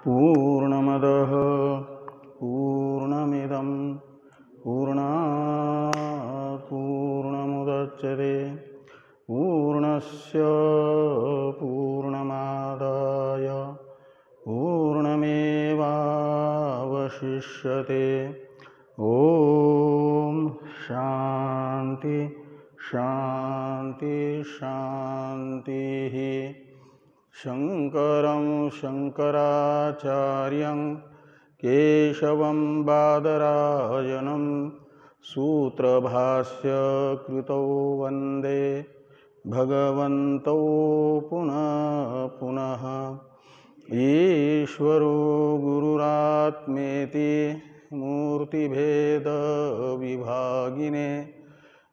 पूर्णमदः पूर्णमिदं पूर्णात् पूर्णमुदच्यते पूर्णस्य पूर्णमादाय पूर्णमेवावशिष्यते। ॐ शान्ति शान्ति शान्तिः। शङ्करं शङ्कराचार्यं केशवं बादरायणं सूत्रभाष्य कृतौ वन्दे भगवन्तौ पुनः पुनः। ईश्वरो गुरुरात्मेति मूर्तिभेदविभागिने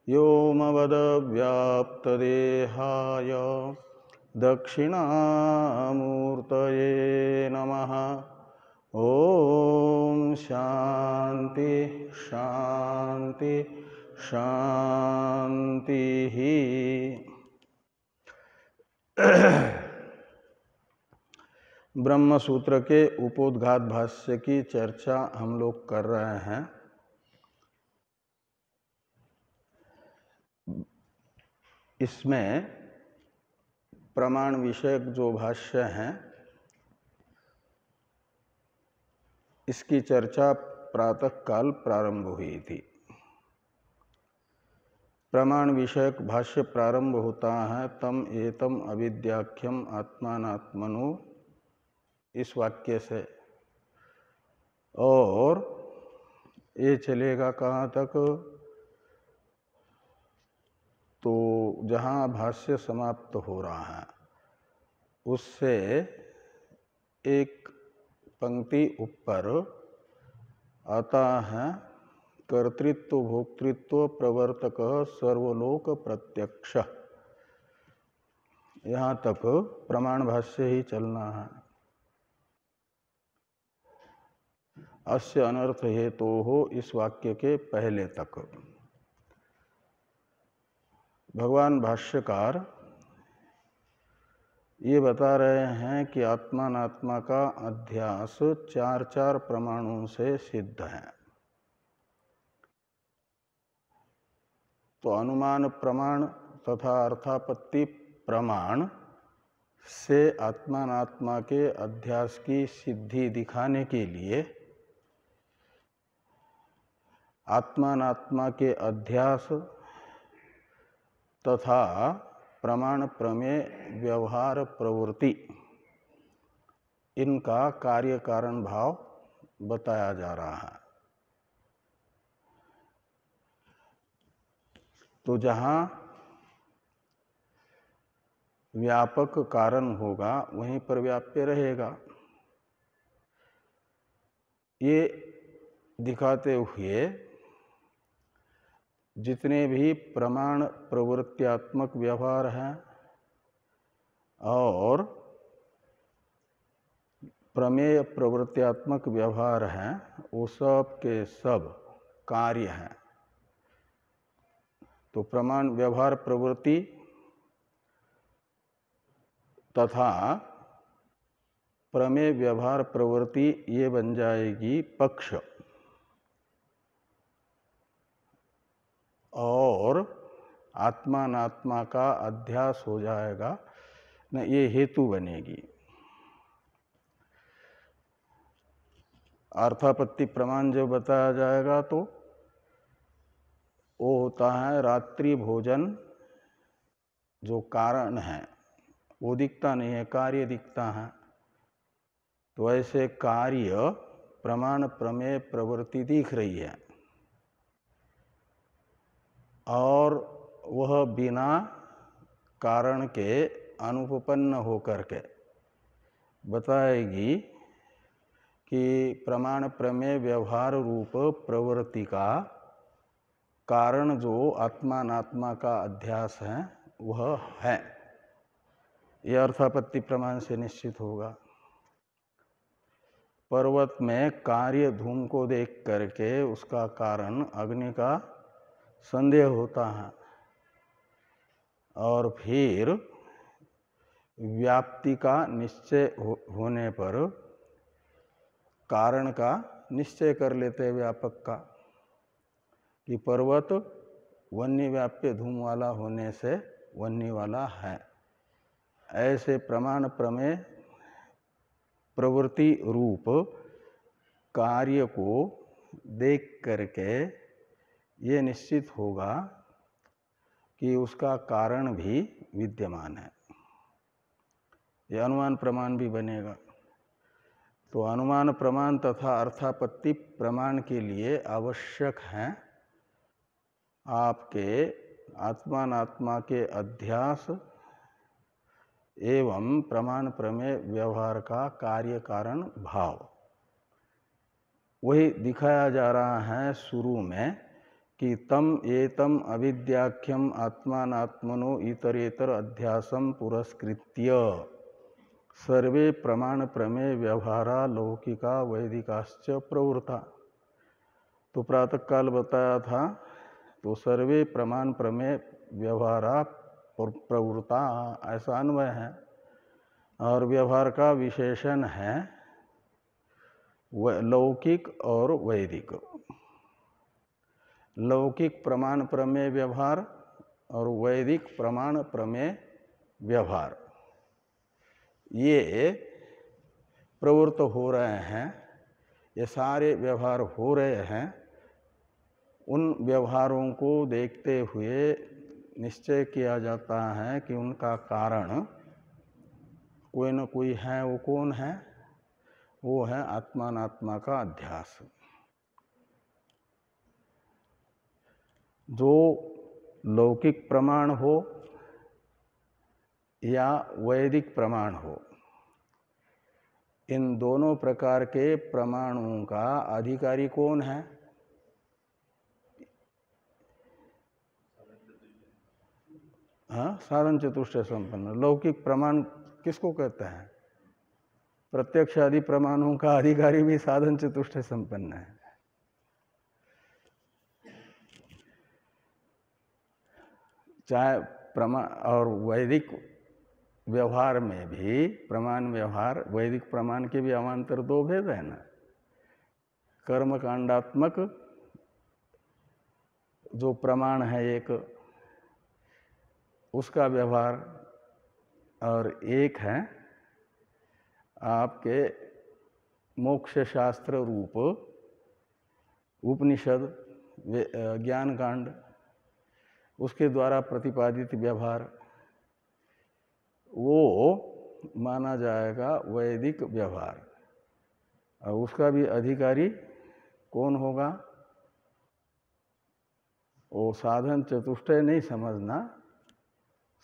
व्योमवद्व्याप्तदेहाय दक्षिणामूर्तये नमः। ॐ शान्ति शान्ति शान्तिः। ब्रह्म सूत्र के उपोद्घात भाष्य की चर्चा हम लोग कर रहे हैं। इसमें प्रमाण विषयक जो भाष्य हैं इसकी चर्चा प्रातः काल प्रारंभ हुई थी। प्रमाण विषयक भाष्य प्रारंभ होता है तम एतम अविद्याख्यम आत्मानात्मनो इस वाक्य से, और ये चलेगा कहाँ तक, तो जहाँ भाष्य समाप्त हो रहा है उससे एक पंक्ति ऊपर आता है कर्तृत्व भोक्तृत्व प्रवर्तक सर्वलोक प्रत्यक्ष। यहाँ तक प्रमाण भाष्य ही चलना है। अस्य अनर्थ हेतु हो इस वाक्य के पहले तक भगवान भाष्यकार ये बता रहे हैं कि आत्मानात्मा का अध्यास चार चार प्रमाणों से सिद्ध है। तो अनुमान प्रमाण तथा अर्थापत्ति प्रमाण से आत्मानात्मा के अध्यास की सिद्धि दिखाने के लिए आत्मानात्मा के अध्यास तथा प्रमाण प्रमेय व्यवहार प्रवृत्ति इनका कार्य कारण भाव बताया जा रहा है। तो जहाँ व्यापक कारण होगा वहीं पर व्याप्य रहेगा। ये दिखाते हुए जितने भी प्रमाण प्रवृत्त्यात्मक व्यवहार हैं और प्रमेय प्रवृत्त्यात्मक व्यवहार हैं वो सब के सब कार्य हैं। तो प्रमाण व्यवहार प्रवृत्ति तथा प्रमेय व्यवहार प्रवृत्ति ये बन जाएगी पक्ष, और आत्मानात्मा का अध्यास हो जाएगा न, ये हेतु बनेगी। अर्थापत्ति प्रमाण जब बताया जाएगा तो वो होता है रात्रि भोजन, जो कारण है वो दिखता नहीं है, कार्य दिखता है। तो ऐसे कार्य प्रमाण प्रमेय प्रवृत्ति दिख रही है और वह बिना कारण के अनुपपन्न होकर के बताएगी कि प्रमाण प्रमेय व्यवहार रूप प्रवृत्ति का कारण जो आत्मानात्मा का अध्यास है वह है। यह अर्थापत्ति प्रमाण से निश्चित होगा। पर्वत में कार्य धूम को देख करके उसका कारण अग्नि का संदेह होता है, और फिर व्याप्ति का निश्चय होने पर कारण का निश्चय कर लेते हैं व्यापक का, कि पर्वत वन्य व्याप्य धूम वाला होने से वन्य वाला है। ऐसे प्रमाण प्रमेय प्रवृत्ति रूप कार्य को देख करके ये निश्चित होगा कि उसका कारण भी विद्यमान है। ये अनुमान प्रमाण भी बनेगा। तो अनुमान प्रमाण तथा अर्थापत्ति प्रमाण के लिए आवश्यक है आपके आत्मानात्मा के अध्यास एवं प्रमाण प्रमेय व्यवहार का कार्य कारण भाव। वही दिखाया जा रहा है शुरू में कि तम एतम अविद्याख्यम आत्मानात्मनो इतरेतर अध्यासम पुरस्कृत्य सर्वे प्रमाण प्रमेय व्यवहारा लौकिका वैदिकाश्च प्रवृत्ता। तो प्रातःकाल बताया था, तो सर्वे प्रमाण प्रमेय व्यवहारा प्रवृत्ता ऐसा अन्वय है, और व्यवहार का विशेषण है लौकिक और वैदिक। लौकिक प्रमाण प्रमेय व्यवहार और वैदिक प्रमाण प्रमेय व्यवहार ये प्रवृत्त हो रहे हैं। ये सारे व्यवहार हो रहे हैं। उन व्यवहारों को देखते हुए निश्चय किया जाता है कि उनका कारण कोई न कोई है। वो कौन है? वो है आत्मानात्मा का अध्यास। जो लौकिक प्रमाण हो या वैदिक प्रमाण हो, इन दोनों प्रकार के प्रमाणों का अधिकारी कौन है? हाँ, साधन चतुष्टय संपन्न। लौकिक प्रमाण किसको कहते हैं? प्रत्यक्ष आदि प्रमाणों का अधिकारी भी साधन चतुष्टय संपन्न है। चाहे प्रमाण और वैदिक व्यवहार में भी, प्रमाण व्यवहार वैदिक प्रमाण के भी अवान्तर दो भेद है ना। कर्मकांडात्मक जो प्रमाण है एक, उसका व्यवहार, और एक है आपके मोक्ष शास्त्र रूप उपनिषद ज्ञान कांड, उसके द्वारा प्रतिपादित व्यवहार, वो माना जाएगा वैदिक व्यवहार। और उसका भी अधिकारी कौन होगा? वो साधन चतुष्टय नहीं समझना,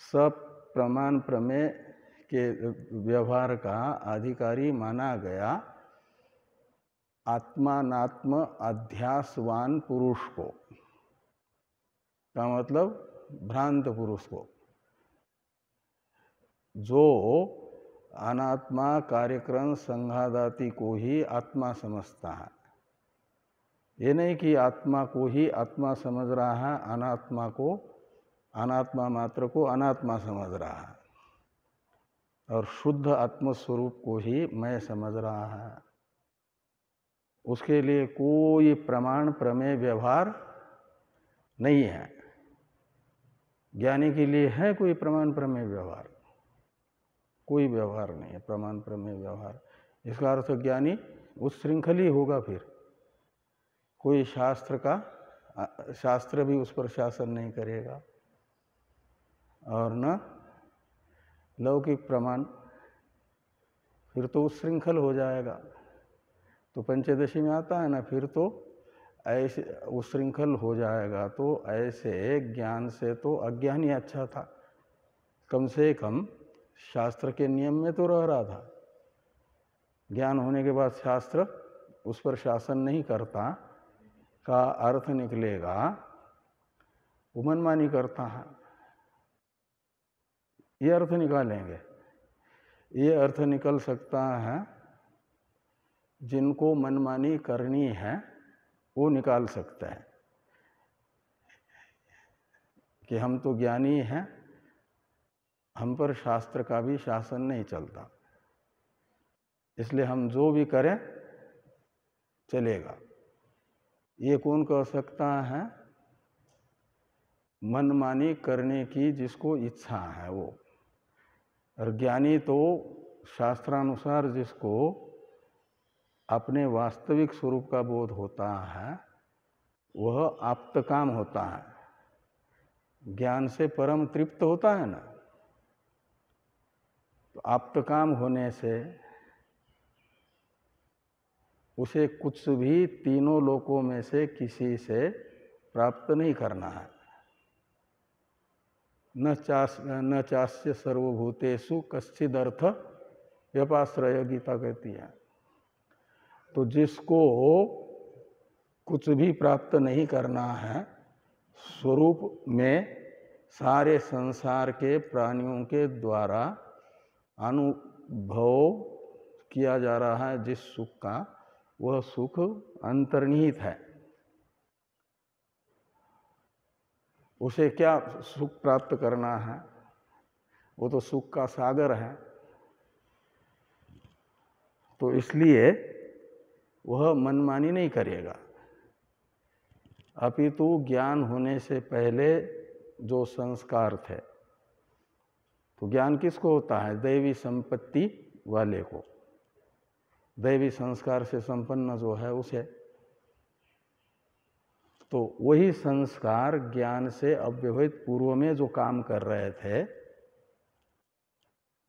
सब प्रमाण प्रमेय के व्यवहार का अधिकारी माना गया आत्मानात्म अध्यासवान पुरुष को, का मतलब भ्रांत पुरुष को, जो अनात्मा कार्यक्रम संघादाति को ही आत्मा समझता है। ये नहीं कि आत्मा को ही आत्मा समझ रहा है, अनात्मा को, अनात्मा मात्र को अनात्मा समझ रहा है, और शुद्ध आत्मस्वरूप को ही मैं समझ रहा है। उसके लिए कोई प्रमाण प्रमेय व्यवहार नहीं है। ज्ञानी के लिए है कोई प्रमाण प्रमेय व्यवहार? कोई व्यवहार नहीं है प्रमाण प्रमेय व्यवहार। इसका अर्थ ज्ञानी उस श्रृंखल ही होगा। फिर कोई शास्त्र भी उस पर शासन नहीं करेगा, और न लौकिक प्रमाण, फिर तो उस श्रृंखल हो जाएगा। तो पंचदशी में आता है ना, फिर तो ऐसे उस श्रृंखल हो जाएगा। तो ऐसे ज्ञान से तो अज्ञानी अच्छा था, कम से कम शास्त्र के नियम में तो रह रहा था। ज्ञान होने के बाद शास्त्र उस पर शासन नहीं करता का अर्थ निकलेगा वो मनमानी करता है। ये अर्थ निकालेंगे। ये अर्थ निकल सकता है, जिनको मनमानी करनी है वो निकाल सकता है कि हम तो ज्ञानी हैं, हम पर शास्त्र का भी शासन नहीं चलता, इसलिए हम जो भी करें चलेगा। ये कौन कह सकता है? मनमानी करने की जिसको इच्छा है वो। और ज्ञानी तो शास्त्रानुसार जिसको अपने वास्तविक स्वरूप का बोध होता है वह आप्तकाम होता है। ज्ञान से परम तृप्त होता है ना। तो आप्तकाम होने से उसे कुछ भी तीनों लोकों में से किसी से प्राप्त नहीं करना है। न चास्य सर्वभूतेषु कश्चिदर्थ व्यपाश्रय, गीता कहती है। तो जिसको कुछ भी प्राप्त नहीं करना है, स्वरूप में सारे संसार के प्राणियों के द्वारा अनुभव किया जा रहा है जिस सुख का, वह सुख अंतर्निहित है। उसे क्या सुख प्राप्त करना है? वो तो सुख का सागर है। तो इसलिए वह मनमानी नहीं करेगा। अपितु ज्ञान होने से पहले जो संस्कार थे, तो ज्ञान किसको होता है? दैवी संपत्ति वाले को, दैवी संस्कार से संपन्न जो है उसे। तो वही संस्कार ज्ञान से अव्यवहित पूर्व में जो काम कर रहे थे,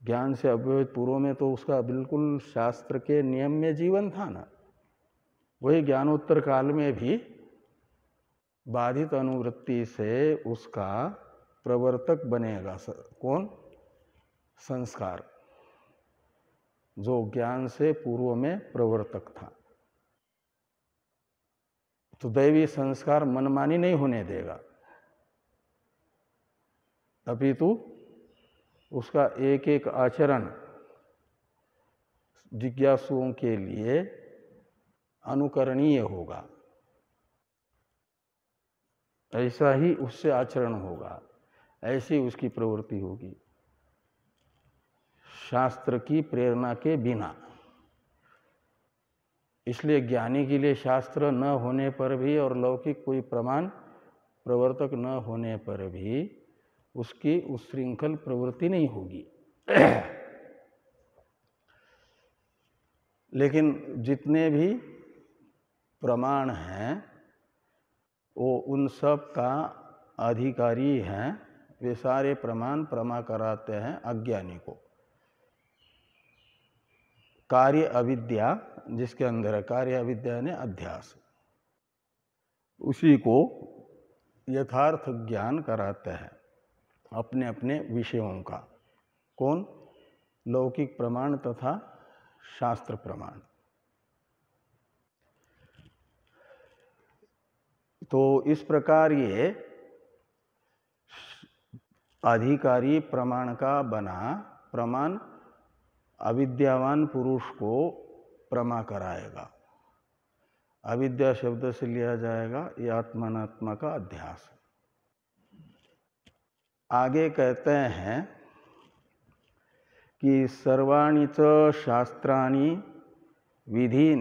ज्ञान से अव्यवहित पूर्व में तो उसका बिल्कुल शास्त्र के नियम में जीवन था ना। वही ज्ञानोत्तर काल में भी बाधित अनुवृत्ति से उसका प्रवर्तक बनेगा। कौन? संस्कार, जो ज्ञान से पूर्व में प्रवर्तक था। तो दैवी संस्कार मनमानी नहीं होने देगा, अपितु उसका एक एक आचरण जिज्ञासुओं के लिए अनुकरणीय होगा। ऐसा ही उससे आचरण होगा, ऐसी उसकी प्रवृत्ति होगी, शास्त्र की प्रेरणा के बिना। इसलिए ज्ञानी के लिए शास्त्र न होने पर भी और लौकिक कोई प्रमाण प्रवर्तक न होने पर भी उसकी उच्छृंखल प्रवृत्ति नहीं होगी। लेकिन जितने भी प्रमाण हैं वो उन सब का अधिकारी हैं। वे सारे प्रमाण प्रमा कराते हैं अज्ञानी को। कार्य अविद्या जिसके अंदर है, कार्य अविद्या ने अध्यास, उसी को यथार्थ ज्ञान कराते हैं अपने अपने विषयों का। कौन? लौकिक प्रमाण तथा शास्त्र प्रमाण। तो इस प्रकार ये अधिकारी प्रमाण का बना प्रमाण अविद्यावान पुरुष को प्रमा कराएगा। अविद्या शब्द से लिया जाएगा ये आत्मात्मा का अध्यास। आगे कहते हैं कि सर्वाणि च शास्त्राणि विधि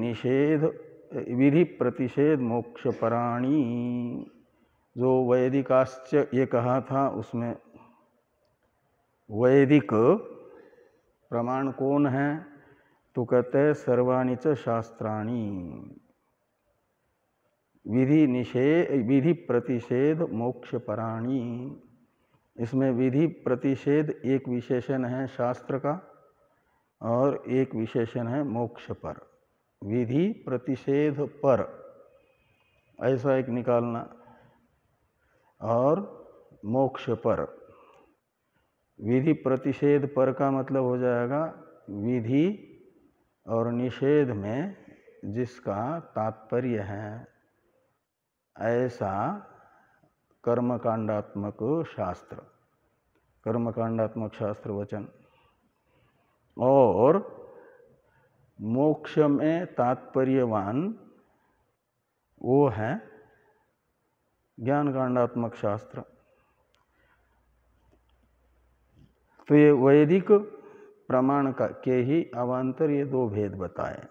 प्रतिषेध मोक्षपराणि। जो वैदिकाश्च ये कहा था, उसमें वैदिक प्रमाण कौन है? तो कहते हैं सर्वाणि च शास्त्राणि विधि प्रतिषेध मोक्षपराणि। इसमें विधि प्रतिषेध एक विशेषण है शास्त्र का और एक विशेषण है मोक्ष पर। विधि प्रतिषेध पर ऐसा एक निकालना, और मोक्ष पर। विधि प्रतिषेध पर का मतलब हो जाएगा विधि और निषेध में जिसका तात्पर्य है ऐसा कर्मकांडात्मक शास्त्र, कर्मकांडात्मक शास्त्र वचन। और मोक्ष में तात्पर्यवान वो है ज्ञान कांडात्मक शास्त्र। तो ये वैदिक प्रमाण के ही अवान्तर ये दो भेद बताए।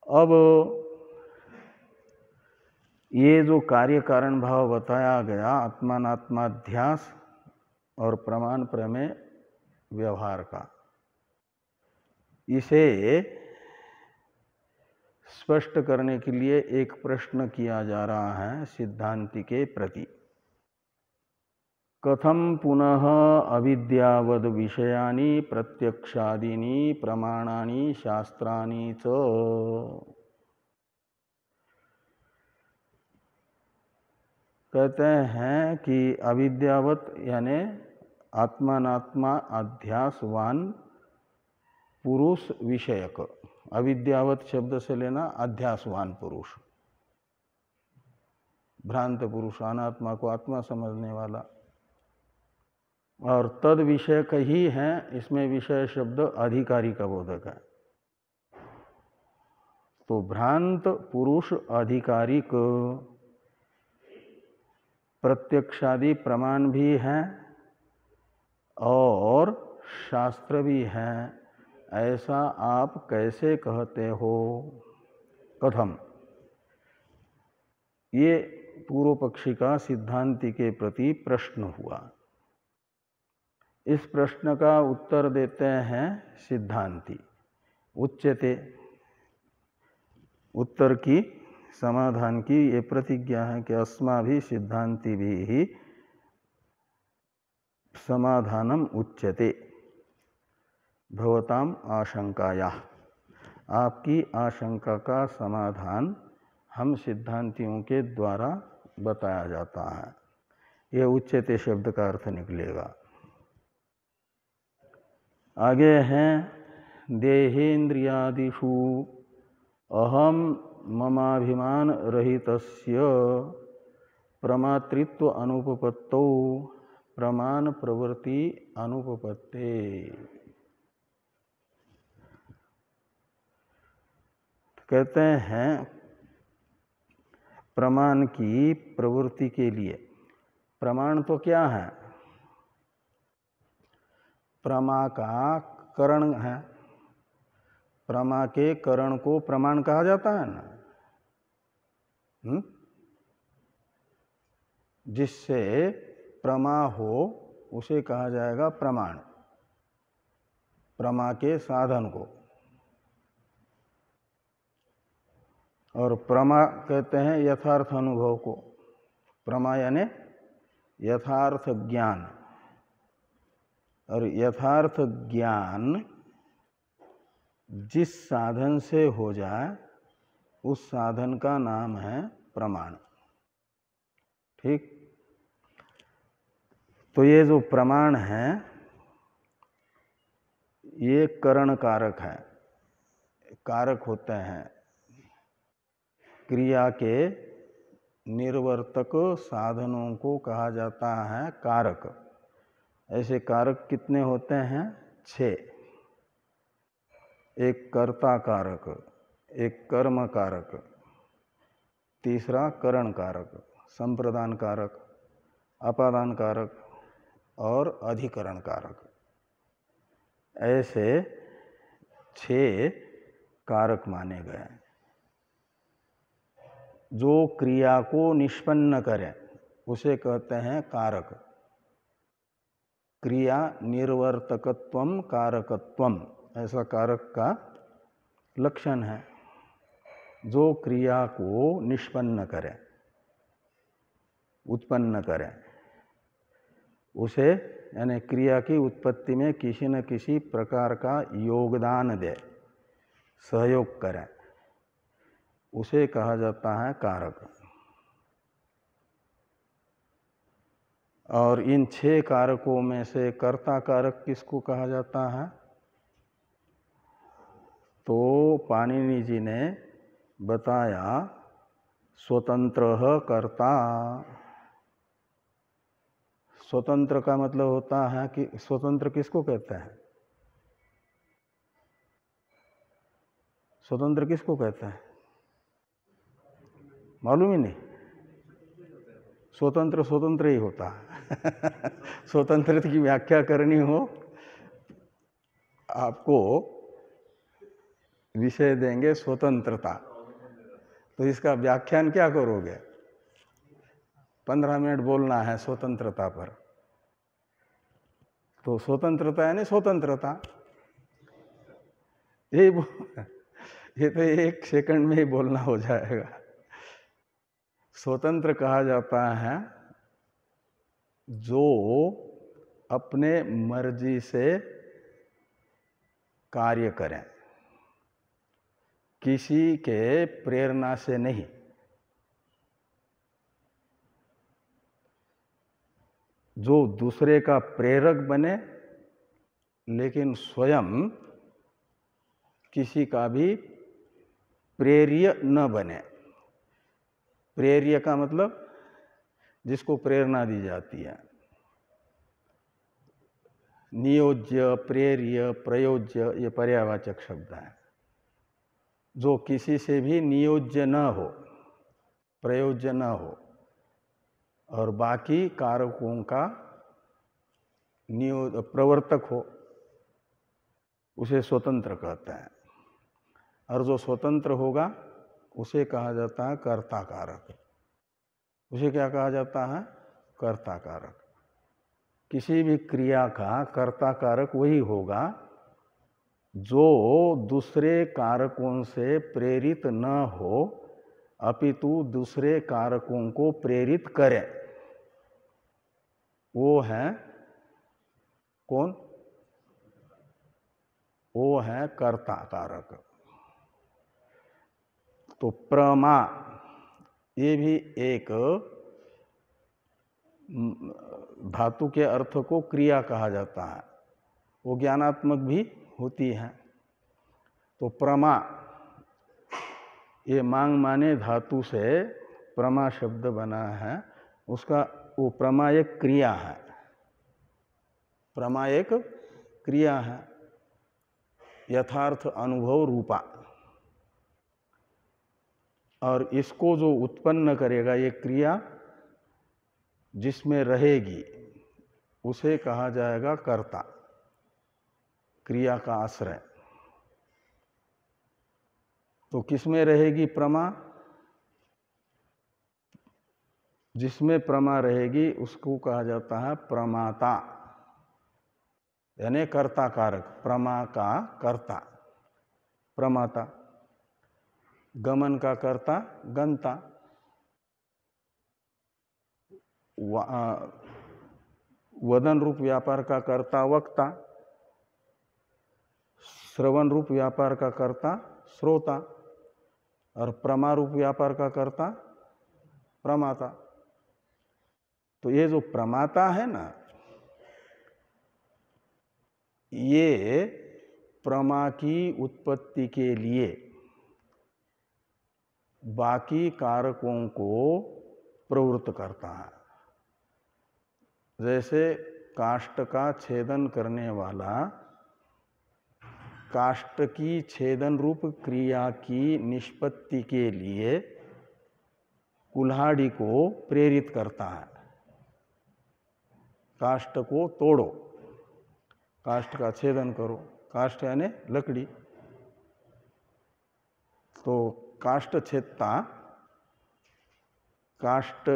अब ये जो कार्य कारण भाव बताया गया आत्मानात्माध्यास और प्रमाण प्रमेय व्यवहार का, इसे स्पष्ट करने के लिए एक प्रश्न किया जा रहा है सिद्धांति के प्रति। कथम पुनः अविद्यावद विषयानि प्रत्यक्षादीनि प्रमाणानि शास्त्राणि च। कहते हैं कि अविद्यावत यानी आत्मानात्मा अध्यासवान पुरुष विषयक, अविद्यावत शब्द से लेना अध्यासवान पुरुष, भ्रांत पुरुष, अनात्मा को आत्मा समझने वाला, और तद विषयक ही है, इसमें विषय शब्द अधिकारी का बोधक है। तो भ्रांत पुरुष अधिकारिक प्रत्यक्षादि प्रमाण भी हैं और शास्त्र भी हैं, ऐसा आप कैसे कहते हो? कथम, ये पूर्व पक्षी का सिद्धांति के प्रति प्रश्न हुआ। इस प्रश्न का उत्तर देते हैं सिद्धांति। उच्यते, उत्तर की, समाधान की ये प्रतिज्ञा है कि अस्माभि सिद्धांति भी ही समाधानम उच्यते भवताम आशंकाया, आपकी आशंका का समाधान हम सिद्धांतियों के द्वारा बताया जाता है। ये उच्यते शब्द का अर्थ निकलेगा। आगे हैं देहेन्द्रियादिषु अहम ममाभिमान रहितस्य प्रमातृत्व अनुपपत्तौ प्रमाण प्रवृत्ति अनुपपत्ते। कहते हैं प्रमाण की प्रवृत्ति के लिए, प्रमाण तो क्या है? प्रमा का करण है, प्रमा के करण को प्रमाण कहा जाता है ना। जिससे प्रमा हो उसे कहा जाएगा प्रमाण, प्रमा के साधन को। और प्रमा कहते हैं यथार्थ अनुभव को। प्रमा यानी यथार्थ ज्ञान, और यथार्थ ज्ञान जिस साधन से हो जाए उस साधन का नाम है प्रमाण। ठीक, तो ये जो प्रमाण है ये करण कारक है, कारक होते हैं। क्रिया के निर्वर्तक साधनों को कहा जाता है कारक। ऐसे कारक कितने होते हैं? 6। एक कर्ता कारक, एक कर्म कारक, तीसरा करण कारक, संप्रदान कारक, अपादान कारक और अधिकरण कारक। ऐसे 6 कारक माने गए जो क्रिया को निष्पन्न करें उसे कहते हैं कारक। क्रिया निर्वर्तकत्वम कारकत्वम, ऐसा कारक का लक्षण है। जो क्रिया को निष्पन्न करे, उत्पन्न करे, उसे यानी क्रिया की उत्पत्ति में किसी न किसी प्रकार का योगदान दे, सहयोग करे, उसे कहा जाता है कारक। और इन 6 कारकों में से कर्ता कारक किसको कहा जाता है? तो पाणिनि जी ने बताया स्वतंत्र कर्ता। स्वतंत्र का मतलब होता है कि स्वतंत्र किसको कहते हैं? स्वतंत्र किसको कहते हैं? मालूम ही नहीं। स्वतंत्र स्वतंत्र ही होता है। स्वतंत्र की व्याख्या करनी हो आपको, विषय देंगे स्वतंत्रता। तो इसका व्याख्यान क्या करोगे? 15 मिनट बोलना है स्वतंत्रता पर। तो स्वतंत्रता यानी स्वतंत्रता, ये तो 1 सेकंड में ही बोलना हो जाएगा। स्वतंत्र कहा जाता है जो अपने मर्जी से कार्य करें, किसी के प्रेरणा से नहीं। जो दूसरे का प्रेरक बने लेकिन स्वयं किसी का भी प्रेर्य न बने। प्रेर्य का मतलब जिसको प्रेरणा दी जाती है। नियोज्य, प्रेर्य, प्रयोज्य ये पर्यायवाचक शब्द हैं। जो किसी से भी नियोज्य न हो, प्रयोज्य न हो और बाकी कारकों का प्रवर्तक हो, उसे स्वतंत्र कहते हैं। और जो स्वतंत्र होगा उसे कहा जाता है कर्ता कारक। उसे क्या कहा जाता है? कर्ता कारक। किसी भी क्रिया का कर्ता कारक वही होगा जो दूसरे कारकों से प्रेरित न हो, अपितु दूसरे कारकों को प्रेरित करे। वो है कौन? वो है कर्ता कारक। तो प्रमा ये भी एक धातु के अर्थ को क्रिया कहा जाता है। वो ज्ञानात्मक भी होती है। तो प्रमा ये मांग माने धातु से प्रमा शब्द बना है। उसका वो प्रमा एक क्रिया है। प्रमा एक क्रिया है, यथार्थ अनुभव रूपा। और इसको जो उत्पन्न करेगा, ये क्रिया जिसमें रहेगी उसे कहा जाएगा कर्ता, क्रिया का आश्रय। तो किसमें रहेगी प्रमा? जिसमें प्रमा रहेगी उसको कहा जाता है प्रमाता, यानी कर्ता कारक। प्रमा का कर्ता प्रमाता, गमन का कर्ता गंता, वदन रूप व्यापार का कर्ता वक्ता, श्रवण रूप व्यापार का कर्ता श्रोता और प्रमा रूप व्यापार का कर्ता प्रमाता। तो ये जो प्रमाता है ना, ये प्रमा की उत्पत्ति के लिए बाकी कारकों को प्रवृत्त करता है। जैसे काष्ठ का छेदन करने वाला काष्ठ की छेदन रूप क्रिया की निष्पत्ति के लिए कुल्हाड़ी को प्रेरित करता है। काष्ठ को तोड़ो, काष्ठ का छेदन करो। काष्ठ यानी लकड़ी। तो काष्ठ छेदता, काष्ठ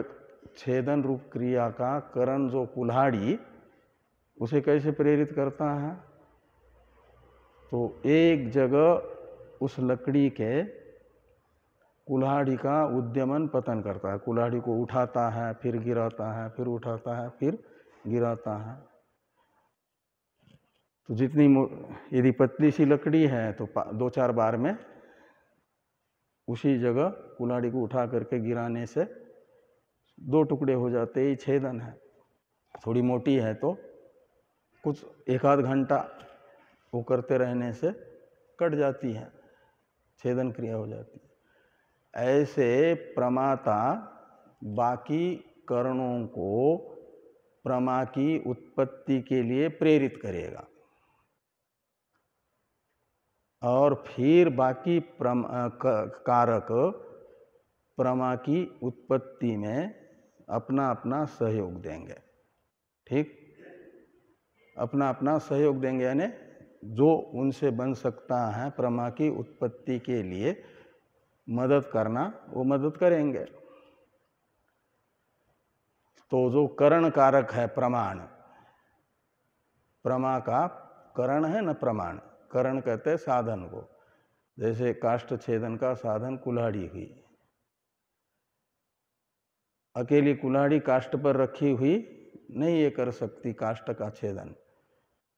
छेदन रूप क्रिया का करण जो कुल्हाड़ी, उसे कैसे प्रेरित करता है? तो एक जगह उस लकड़ी के कुल्हाड़ी का उद्यमन पतन करता है। कुल्हाड़ी को उठाता है, फिर गिराता है, फिर उठाता है, फिर गिराता है। तो जितनी यदि पतली सी लकड़ी है तो 2-4 बार में उसी जगह कुल्हाड़ी को उठा करके गिराने से 2 टुकड़े हो जाते ही छेदन है। थोड़ी मोटी है तो कुछ 1-आध घंटा वो करते रहने से कट जाती है, छेदन क्रिया हो जाती है। ऐसे प्रमाता बाकी करणों को प्रमा की उत्पत्ति के लिए प्रेरित करेगा और फिर बाकी कारक प्रमा की उत्पत्ति में अपना अपना सहयोग देंगे। ठीक, अपना अपना सहयोग देंगे। यानी जो उनसे बन सकता है प्रमा की उत्पत्ति के लिए मदद करना, वो मदद करेंगे। तो जो करण कारक है प्रमाण, प्रमा का करण है न प्रमाण, करण कहते हैं साधन को। जैसे काष्ठ छेदन का साधन कुल्हाड़ी हुई, अकेली कुल्हाड़ी काष्ठ पर रखी हुई नहीं ये कर सकती काष्ठ का छेदन,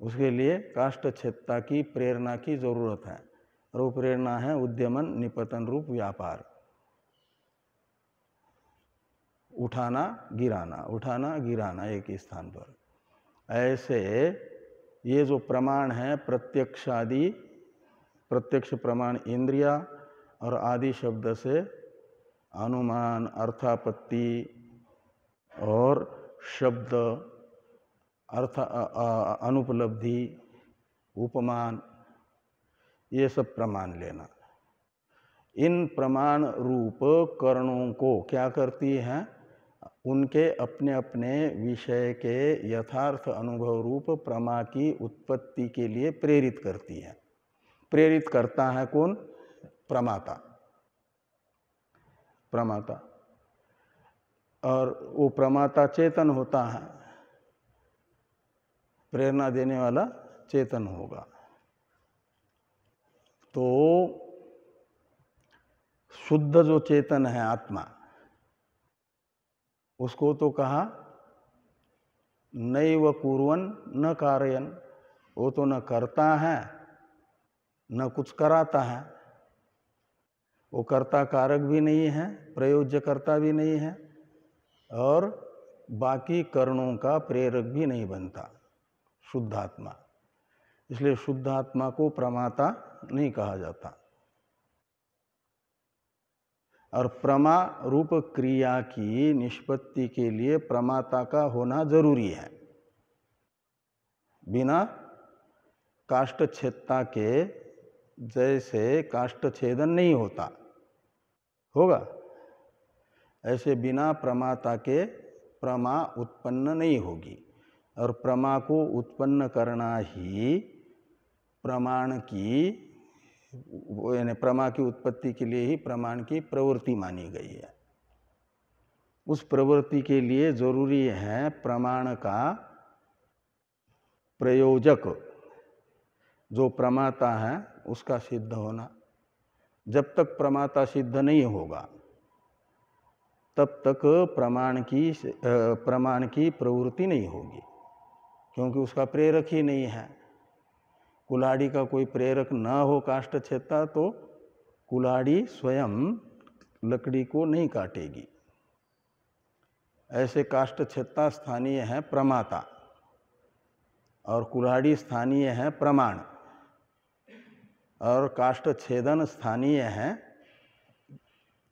उसके लिए काष्ठ छेदता की प्रेरणा की जरूरत है, और वो प्रेरणा है उद्यमन निपतन रूप व्यापार, उठाना गिराना एक ही स्थान पर। ऐसे ये जो प्रमाण है प्रत्यक्ष आदि, प्रत्यक्ष प्रमाण इंद्रिया और आदि शब्द से अनुमान, अर्थापत्ति और शब्द, अर्थ अनुपलब्धि, उपमान, ये सब प्रमाण लेना। इन प्रमाण रूप करणों को क्या करती हैं? उनके अपने अपने विषय के यथार्थ अनुभव रूप प्रमा की उत्पत्ति के लिए प्रेरित करती है। प्रेरित करता है कौन? प्रमाता। प्रमाता, और वो प्रमाता चेतन होता है, प्रेरणा देने वाला चेतन होगा। तो शुद्ध जो चेतन है आत्मा, उसको तो कहा नैव कुर्वन् न कारयन्, वो तो न करता है न कुछ कराता है, वो कर्ता कारक भी नहीं है, प्रयोज्य कर्ता भी नहीं है, और बाकी कर्णों का प्रेरक भी नहीं बनता, शुद्धात्मा। इसलिए शुद्धात्मा को प्रमाता नहीं कहा जाता। और प्रमा रूप क्रिया की निष्पत्ति के लिए प्रमाता का होना जरूरी है। बिना काष्ठ छेदता के जैसे काष्ठ छेदन नहीं होता, होगा ऐसे बिना प्रमाता के प्रमा उत्पन्न नहीं होगी। और प्रमा को उत्पन्न करना ही प्रमाण की, यानी प्रमा की उत्पत्ति के लिए ही प्रमाण की प्रवृत्ति मानी गई है। उस प्रवृत्ति के लिए जरूरी है प्रमाण का प्रयोजक जो प्रमाता है उसका सिद्ध होना। जब तक प्रमाता सिद्ध नहीं होगा तब तक प्रमाण की प्रवृत्ति नहीं होगी, क्योंकि उसका प्रेरक ही नहीं है। कुल्हाड़ी का कोई प्रेरक न हो काष्ठ छेदता तो कुल्हाड़ी स्वयं लकड़ी को नहीं काटेगी। ऐसे काष्ठ छेदता स्थानीय है प्रमाता और कुल्हाड़ी स्थानीय है प्रमाण, और काष्ठ छेदन स्थानीय है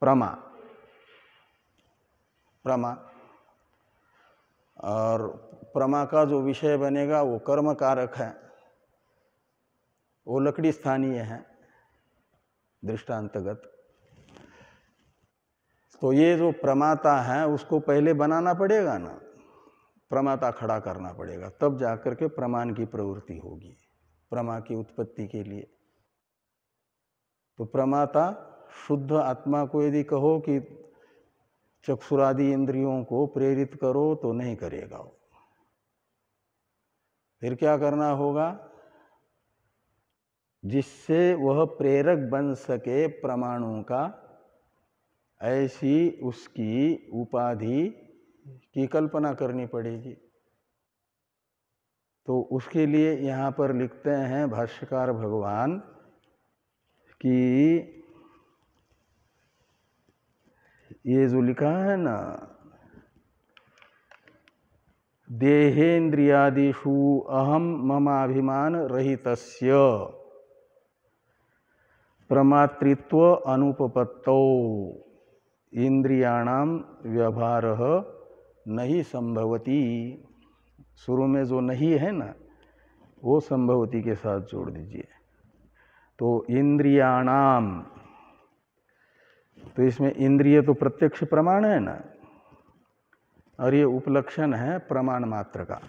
प्रमा। और प्रमा का जो विषय बनेगा वो कर्म कारक है, वो लकड़ी स्थानीय है दृष्टांतगत। तो ये जो प्रमाता है उसको पहले बनाना पड़ेगा ना, प्रमाता खड़ा करना पड़ेगा, तब जाकर के प्रमाण की प्रवृत्ति होगी प्रमा की उत्पत्ति के लिए। तो प्रमाता शुद्ध आत्मा को यदि कहो कि चक्षुरादि इंद्रियों को प्रेरित करो तो नहीं करेगा वो। फिर क्या करना होगा? जिससे वह प्रेरक बन सके प्रमाणों का, ऐसी उसकी उपाधि की कल्पना करनी पड़ेगी। तो उसके लिए यहाँ पर लिखते हैं भाष्यकार भगवान कि ये जो लिखा है ना, देहेन्द्रियादिषु अहम ममाभिमान रहितस्य प्रमातृत्व अनुपपत्तौ इंद्रियाणाम व्यवहारः नहीं संभवती। शुरू में जो नहीं है ना वो संभवती के साथ जोड़ दीजिए। तो इंद्रियाणाम, तो इसमें इंद्रिय तो प्रत्यक्ष प्रमाण है ना, और ये उपलक्षण है प्रमाण मात्र का।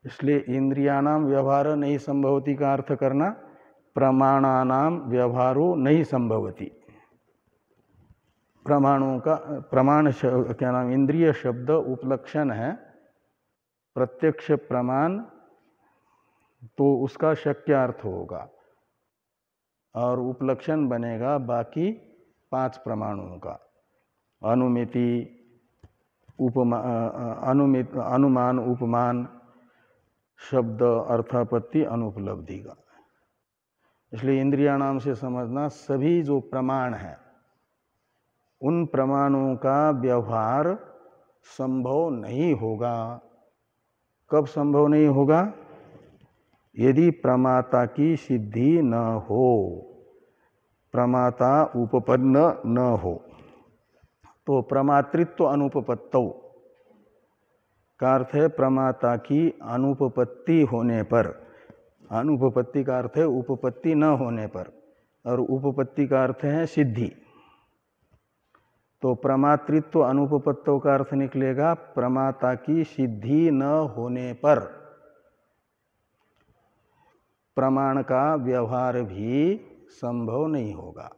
इसलिए इंद्रियाणाम व्यवहार नहीं संभवती का अर्थ करना प्रमाणानाम व्यवहारो नहीं संभवती। प्रमाणों का प्रमाण क्या नाम, इंद्रिय शब्द उपलक्षण है, प्रत्यक्ष प्रमाण तो उसका शक्य अर्थ होगा और उपलक्षण बनेगा बाकी 5 प्रमाणों का, अनुमिति, अनुमान, उपमान, शब्द, अर्थापत्ति, अनुपलब्धि का। इसलिए इंद्रियाणाम से समझना सभी जो प्रमाण हैं उन प्रमाणों का व्यवहार संभव नहीं होगा। कब संभव नहीं होगा? यदि प्रमाता की सिद्धि न हो, प्रमाता उपपन्न न हो। तो प्रमातृत्व अनुपपत्तौ का अर्थ है प्रमाता की अनुपपत्ति होने पर, अनुपपत्ति का अर्थ है उपपत्ति न होने पर, और उपपत्ति का अर्थ है सिद्धि। तो प्रमातृत्व अनुपपत्तौ का अर्थ निकलेगा प्रमाता की सिद्धि न होने पर प्रमाण का व्यवहार भी संभव नहीं होगा।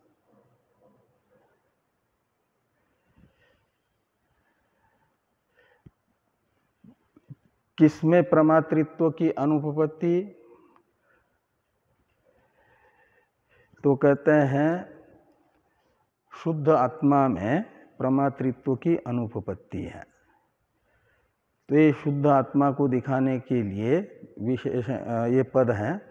किसमें प्रमातृत्व की अनुपपत्ति? तो कहते हैं शुद्ध आत्मा में प्रमातृत्व की अनुपपत्ति है। तो ये शुद्ध आत्मा को दिखाने के लिए विशेष ये पद हैं,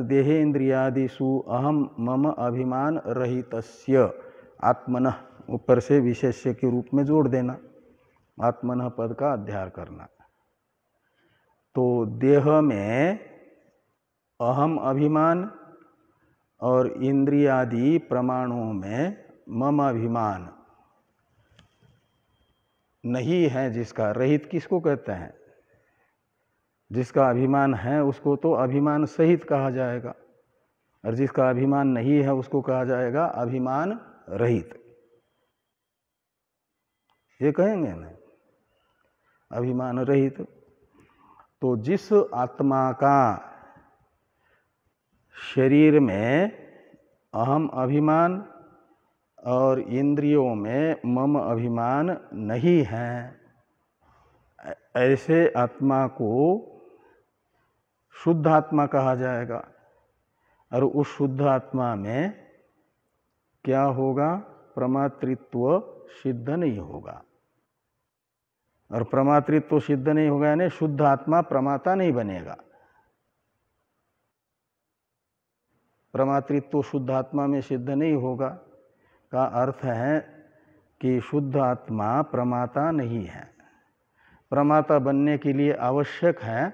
देहेन्द्रियादिषु अहम मम अभिमान रहितस्य आत्मनः, ऊपर से विशेष्य के रूप में जोड़ देना, आत्मनः पद का अध्याय करना। तो देह में अहम अभिमान और इंद्रियादि प्रमाणों में मम अभिमान नहीं है। जिसका रहित किसको कहते हैं? जिसका अभिमान है उसको तो अभिमान सहित कहा जाएगा, और जिसका अभिमान नहीं है उसको कहा जाएगा अभिमान रहित। ये कहेंगे ना, अभिमान रहित। तो जिस आत्मा का शरीर में अहम अभिमान और इंद्रियों में मम अभिमान नहीं है, ऐसे आत्मा को शुद्ध आत्मा कहा जाएगा। और उस शुद्ध आत्मा में क्या होगा? प्रमातृत्व सिद्ध नहीं होगा। और प्रमातृत्व सिद्ध नहीं होगा यानी शुद्ध आत्मा प्रमाता नहीं बनेगा। प्रमातृत्व शुद्ध आत्मा में सिद्ध नहीं होगा का अर्थ है कि शुद्ध आत्मा प्रमाता नहीं है। प्रमाता बनने के लिए आवश्यक है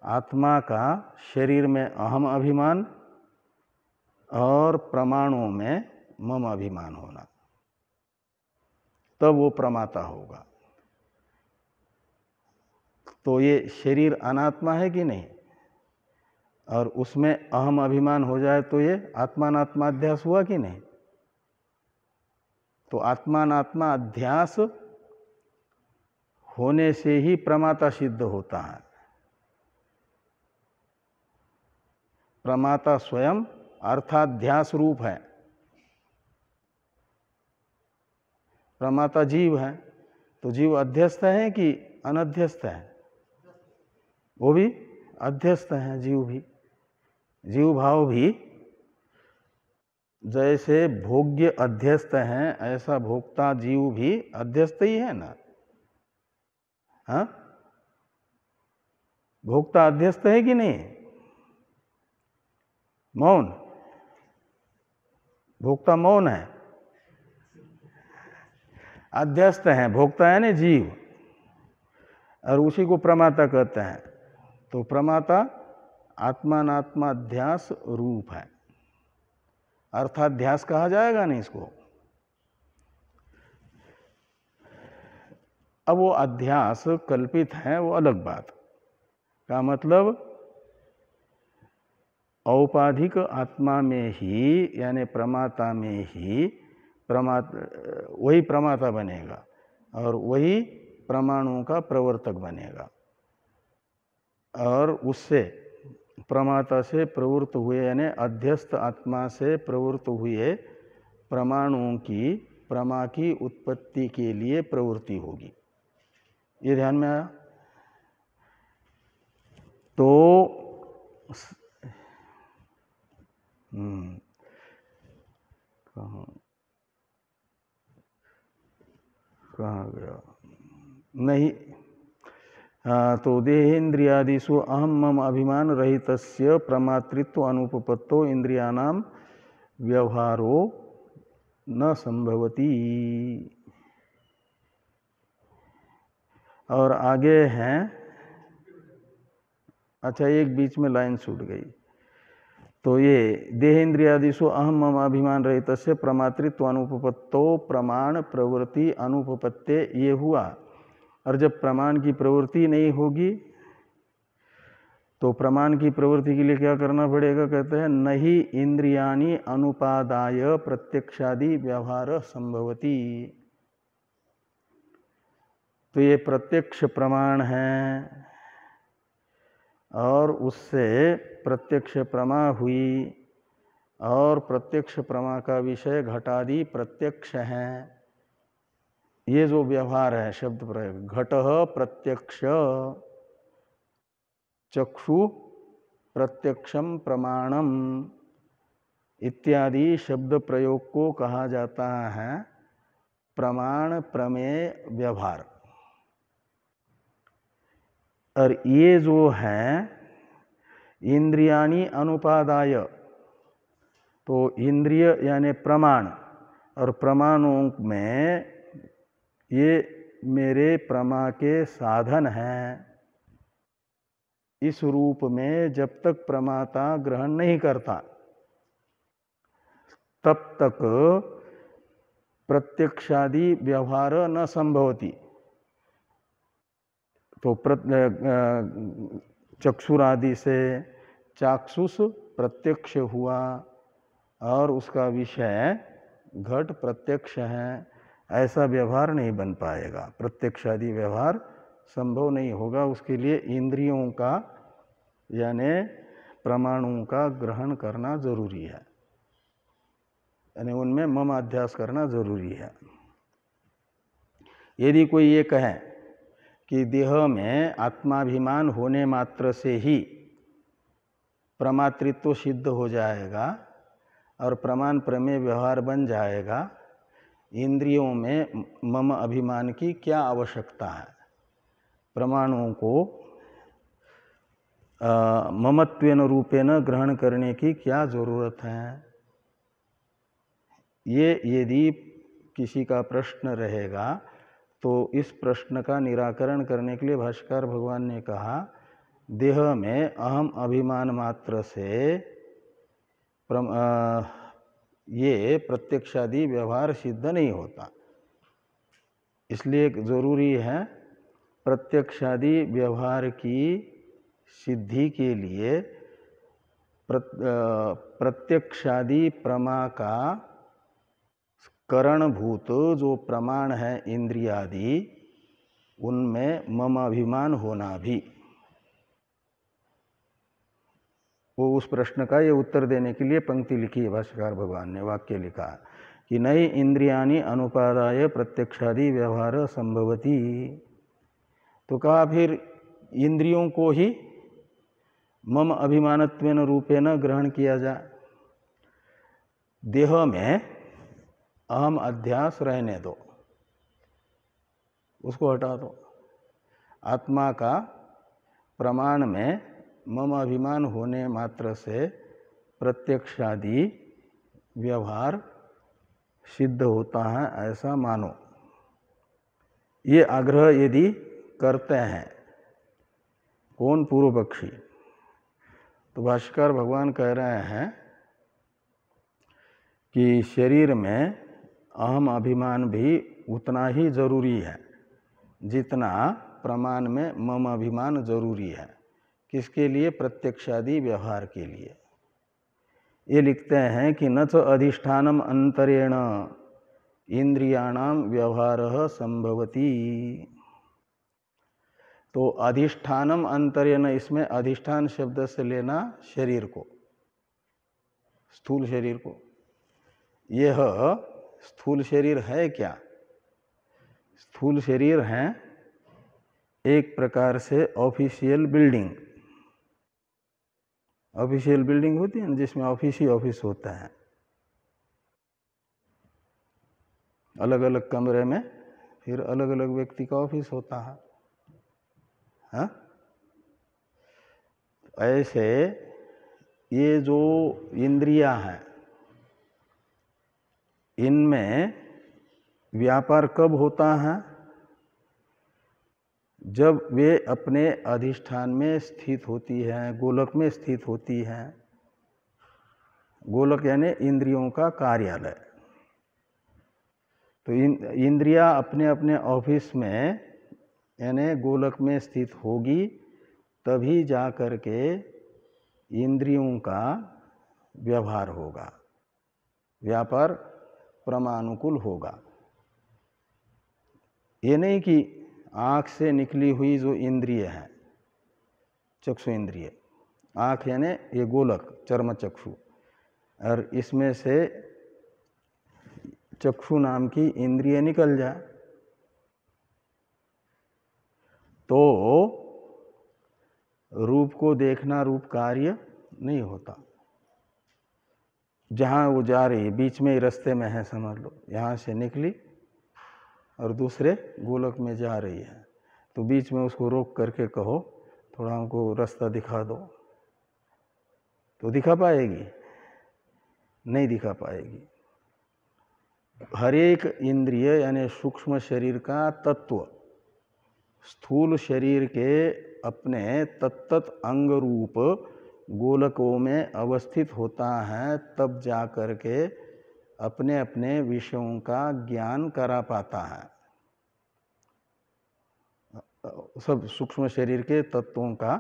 आत्मा का शरीर में अहम अभिमान और प्रमाणों में मम अभिमान होना, तब वो प्रमाता होगा। तो ये शरीर अनात्मा है कि नहीं, और उसमें अहम अभिमान हो जाए तो ये आत्मानात्मा अध्यास हुआ कि नहीं। तो आत्मानात्मा अध्यास होने से ही प्रमाता सिद्ध होता है। प्रमाता स्वयं अर्थाध्यास रूप है। प्रमाता जीव है, तो जीव अध्यस्त है कि अनध्यस्त है? वो भी अध्यस्त है। जीव भी, जीव भाव भी जैसे भोग्य अध्यस्त हैं, ऐसा भोक्ता जीव भी अध्यस्त ही है ना। हाँ, भोक्ता अध्यस्त है कि नहीं? मौन, भोक्ता मौन है, अध्यस्त है। भोक्ता है ना जीव, और उसी को प्रमाता कहते हैं। तो प्रमाता आत्मानात्मा अध्यास रूप है, अर्थाध्यास कहा जाएगा नहीं इसको। अब वो अध्यास कल्पित है, वो अलग बात का मतलब औपाधिक आत्मा में ही यानी प्रमाता में ही वही प्रमाता बनेगा और वही प्रमाणों का प्रवर्तक बनेगा। और उससे प्रमाता से प्रवृत्त हुए यानी अध्यस्त आत्मा से प्रवृत्त हुए प्रमाणों की प्रमा की उत्पत्ति के लिए प्रवृत्ति होगी। ये ध्यान में आया? तो कहाँ गया? नहीं, तो देहेन्द्रियादिषु अहम मम अभिमान रहितस्य प्रमातृत्व अनुपपत्तो इंद्रियाणां व्यवहारो न संभवति। और आगे हैं, अच्छा एक बीच में लाइन छूट गई। तो ये देहेन्द्रियादिषु अहम मम अभिमान रहितस्य प्रमातृत्व अनुपपत्तो प्रमाण प्रवृत्ति अनुपपत्ते, ये हुआ। और जब प्रमाण की प्रवृत्ति नहीं होगी तो प्रमाण की प्रवृत्ति के लिए क्या करना पड़ेगा? कहते हैं नहि इंद्रियाणि अनुपादाय प्रत्यक्षादि व्यवहार संभवति। तो ये प्रत्यक्ष प्रमाण है और उससे प्रत्यक्ष प्रमा हुई और प्रत्यक्ष प्रमा का विषय घटादि प्रत्यक्ष है। ये जो व्यवहार है शब्द प्रयोग, घटः प्रत्यक्ष चक्षु प्रत्यक्षम प्रमाणम इत्यादि शब्द प्रयोग को कहा जाता है प्रमाण प्रमेय व्यवहार। और ये जो है इंद्रियाणि अनुपादाय, तो इंद्रिय यानी प्रमाण, और प्रमाणों में ये मेरे प्रमा के साधन हैं। इस रूप में जब तक प्रमाता ग्रहण नहीं करता तब तक प्रत्यक्षादि व्यवहार न संभवति। तो चक्षुरादि से चाक्षुष प्रत्यक्ष हुआ और उसका विषय घट प्रत्यक्ष है, ऐसा व्यवहार नहीं बन पाएगा। प्रत्यक्षादि व्यवहार संभव नहीं होगा। उसके लिए इंद्रियों का यानी प्रमाणों का ग्रहण करना जरूरी है, यानी उनमें मम अध्यास करना जरूरी है। यदि कोई ये कहे कि देह में आत्माभिमान होने मात्र से ही प्रमातृत्व सिद्ध हो जाएगा और प्रमाण प्रमेय व्यवहार बन जाएगा, इंद्रियों में मम अभिमान की क्या आवश्यकता है? प्रमाणों को ममत्वेन रूपेण ग्रहण करने की क्या जरूरत है? ये यदि किसी का प्रश्न रहेगा तो इस प्रश्न का निराकरण करने के लिए भाष्यकार भगवान ने कहा देह में अहम अभिमान मात्र से ये प्रत्यक्षादि व्यवहार सिद्ध नहीं होता। इसलिए जरूरी है प्रत्यक्षादि व्यवहार की सिद्धि के लिए प्रत्यक्षादि प्रमा का करणभूत जो प्रमाण है इंद्रियादि, उनमें मम अभिमान होना भी। वो उस प्रश्न का ये उत्तर देने के लिए पंक्ति लिखी है भाष्यकार भगवान ने, वाक्य लिखा कि नई इंद्रियाणि अनुपादाय प्रत्यक्षादि व्यवहार संभवति। तो कहा फिर इंद्रियों को ही मम अभिमानत्वेन रूपेण ग्रहण किया जाए। देह में अहम अध्यास रहने दो, उसको हटा दो। आत्मा का प्रमाण में मम अभिमान होने मात्र से प्रत्यक्षादि व्यवहार सिद्ध होता है, ऐसा मानो। ये आग्रह यदि करते हैं कौन? पूर्व पक्षी। तो भाष्यकार भगवान कह रहे हैं कि शरीर में अहम अभिमान भी उतना ही जरूरी है जितना प्रमाण में मम अभिमान जरूरी है। किसके लिए? प्रत्यक्षादि व्यवहार के लिए। ये लिखते हैं कि न च अधिष्ठानम अंतरेण इंद्रियाणाम व्यवहार संभवति। तो अधिष्ठानम अंतरेण, इसमें अधिष्ठान शब्द से लेना शरीर को, स्थूल शरीर को। यह स्थूल शरीर है क्या? स्थूल शरीर है एक प्रकार से ऑफिशियल बिल्डिंग। ऑफिशियल बिल्डिंग होती है ना, जिसमें ऑफिस ही ऑफिस होता है, अलग अलग कमरे में फिर अलग अलग व्यक्ति का ऑफिस होता है। हाँ? ऐसे ये जो इंद्रियां हैं, इनमें व्यापार कब होता है? जब वे अपने अधिष्ठान में स्थित होती है, गोलक में स्थित होती है। गोलक यानी इंद्रियों का कार्यालय। तो इंद्रियां अपने अपने ऑफिस में यानी गोलक में स्थित होगी, तभी जा कर के इंद्रियों का व्यवहार होगा, व्यापार परमानुकूल होगा। ये नहीं कि आँख से निकली हुई जो इंद्रिय है, चक्षु इंद्रिय, आँख यानी ये गोलक चर्म चक्षु, और इसमें से चक्षु नाम की इंद्रिय निकल जाए तो रूप को देखना रूप कार्य नहीं होता। जहाँ वो जा रही है, बीच में ही रास्ते में है समझ लो, यहाँ से निकली और दूसरे गोलक में जा रही है, तो बीच में उसको रोक करके कहो थोड़ा हमको रास्ता दिखा दो, तो दिखा पाएगी? नहीं दिखा पाएगी। हर एक इंद्रिय यानी सूक्ष्म शरीर का तत्व स्थूल शरीर के अपने तत्त अंग रूप गोलकों में अवस्थित होता है, तब जा कर के अपने अपने विषयों का ज्ञान करा पाता है। सब सूक्ष्म शरीर के तत्वों का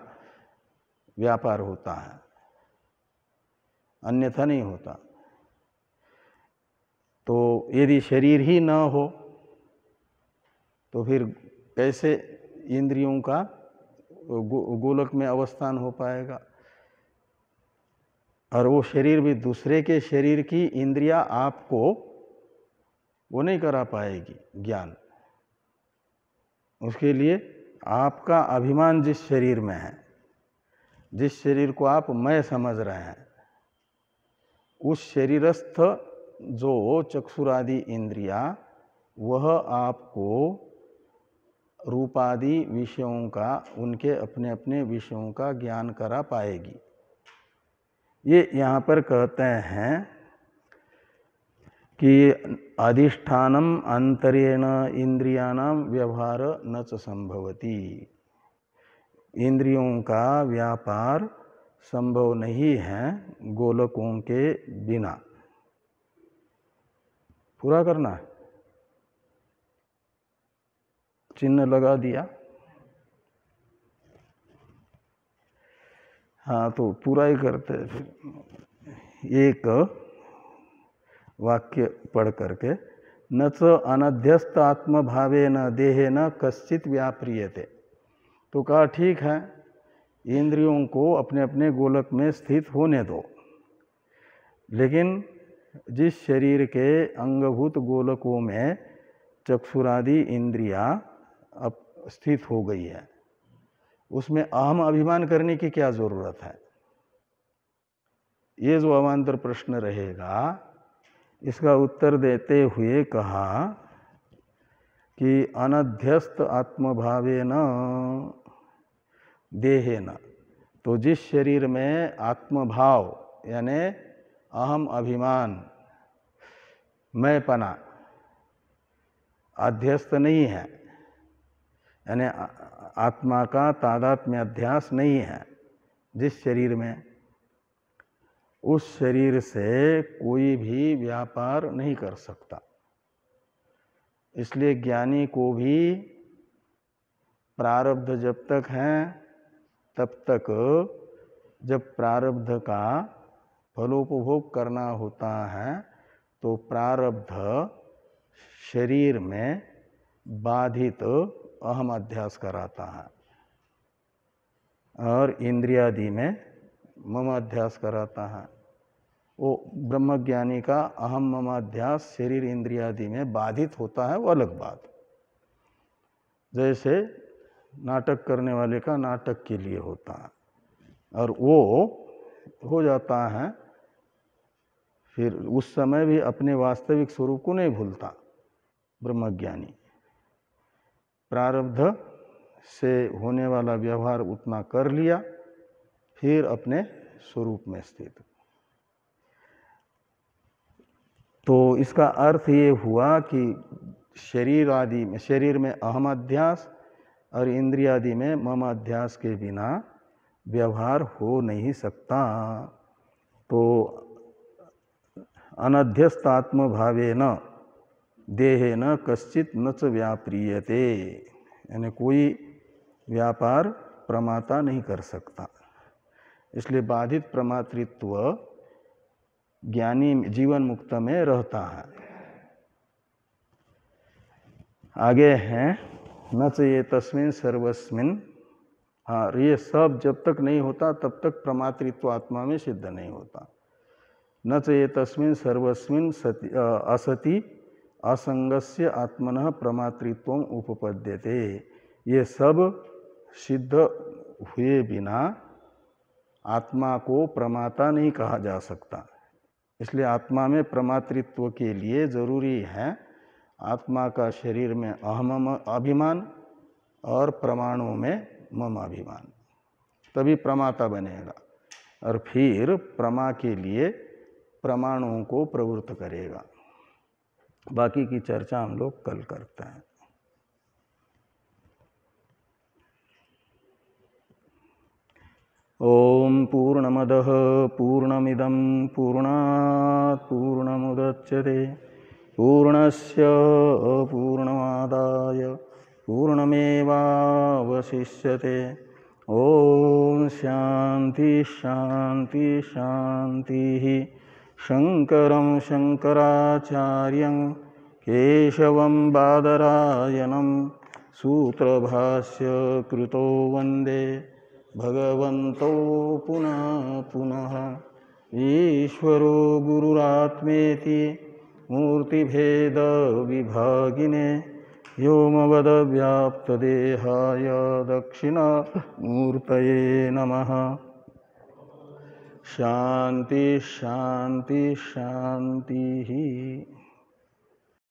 व्यापार होता है, अन्यथा नहीं होता। तो यदि शरीर ही न हो तो फिर कैसे इंद्रियों का गोलक में अवस्थान हो पाएगा? और वो शरीर भी दूसरे के शरीर की इंद्रियां आपको वो नहीं करा पाएगी ज्ञान। उसके लिए आपका अभिमान जिस शरीर में है, जिस शरीर को आप मैं समझ रहे हैं, उस शरीरस्थ जो चक्षुरादि इंद्रियां, वह आपको रूपादि विषयों का, उनके अपने अपने विषयों का ज्ञान करा पाएगी। ये यहाँ पर कहते हैं कि अधिष्ठानम अंतरेण इंद्रियाणाम व्यवहार न च संभवति। इंद्रियों का व्यापार संभव नहीं है गोलकों के बिना। पूरा करना है, चिन्ह लगा दिया। हाँ, तो पूरा ही करते हैं फिर। एक वाक्य पढ़ करके, न च अनध्यस्त आत्मभावेन देहेन कश्चित व्याप्रियते। तो कहा ठीक है, इंद्रियों को अपने अपने गोलक में स्थित होने दो, लेकिन जिस शरीर के अंगभूत गोलकों में चक्षुरादि इंद्रियां अब स्थित हो गई है, उसमें अहम अभिमान करने की क्या जरूरत है? ये जो अवान्तर प्रश्न रहेगा, इसका उत्तर देते हुए कहा कि अनध्यस्त आत्मभावेन देहेन। तो जिस शरीर में आत्मभाव यानी अहम अभिमान, मैंपना अध्यस्त नहीं है, यानी आत्मा का तादात्म्य अध्यास नहीं है जिस शरीर में, उस शरीर से कोई भी व्यापार नहीं कर सकता। इसलिए ज्ञानी को भी प्रारब्ध जब तक है तब तक, जब प्रारब्ध का फलोपभोग करना होता है, तो प्रारब्ध शरीर में बाधित अहम अध्यास कराता है। और इंद्रियादि में मम अध्यास कराता है। वो ब्रह्मज्ञानी का अहम मम अध्यास शरीर इंद्रियादि में बाधित होता है, वो अलग बात। जैसे नाटक करने वाले का नाटक के लिए होता है, और वो हो जाता है, फिर उस समय भी अपने वास्तविक स्वरूप को नहीं भूलता ब्रह्मज्ञानी। प्रारब्ध से होने वाला व्यवहार उतना कर लिया, फिर अपने स्वरूप में स्थित। तो इसका अर्थ ये हुआ कि शरीर में अहम अध्यास और इंद्रियादि में मम अध्यास के बिना व्यवहार हो नहीं सकता। तो अनध्यस्तात्म भावेन देहेन कश्चित न च व्याप्रियते, यानी कोई व्यापार प्रमाता नहीं कर सकता। इसलिए बाधित प्रमातृत्व ज्ञानी जीवन मुक्त में रहता है। आगे हैं न चये तस्मिन् सर्वस्मिन्। हाँ, ये सब जब तक नहीं होता तब तक प्रमातृत्व आत्मा में सिद्ध नहीं होता। न चये तस्मिन् सर्वस्मिन् असति असंगस्य आत्मनः प्रमातृत्वम् उपपद्यते। ये सब सिद्ध हुए बिना आत्मा को प्रमाता नहीं कहा जा सकता। इसलिए आत्मा में प्रमातृत्व के लिए जरूरी है आत्मा का शरीर में अहम अभिमान और प्रमाणों में मम अभिमान, तभी प्रमाता बनेगा, और फिर प्रमा के लिए प्रमाणों को प्रवृत्त करेगा। बाकी की चर्चा हम लोग कल करते हैं। ओम पूर्णमदः पूर्णमिदं पूर्णात् पूर्णमुदच्यते पूर्णस्य पूर्णमादाय पूर्णमेवावशिष्यते। ओम शांति शांति शांति। शंकरं शंकराचार्यं केशवं बादरायणं सूत्रभाष्य कृतो वंदे भगवन्तो पुनः पुनः। ईश्वरो गुरुरात्मेति मूर्तिभेद विभागिने व्योमवद्व्याप्तदेहाय दक्षिणामूर्तये नमः। शांति शांति शांति।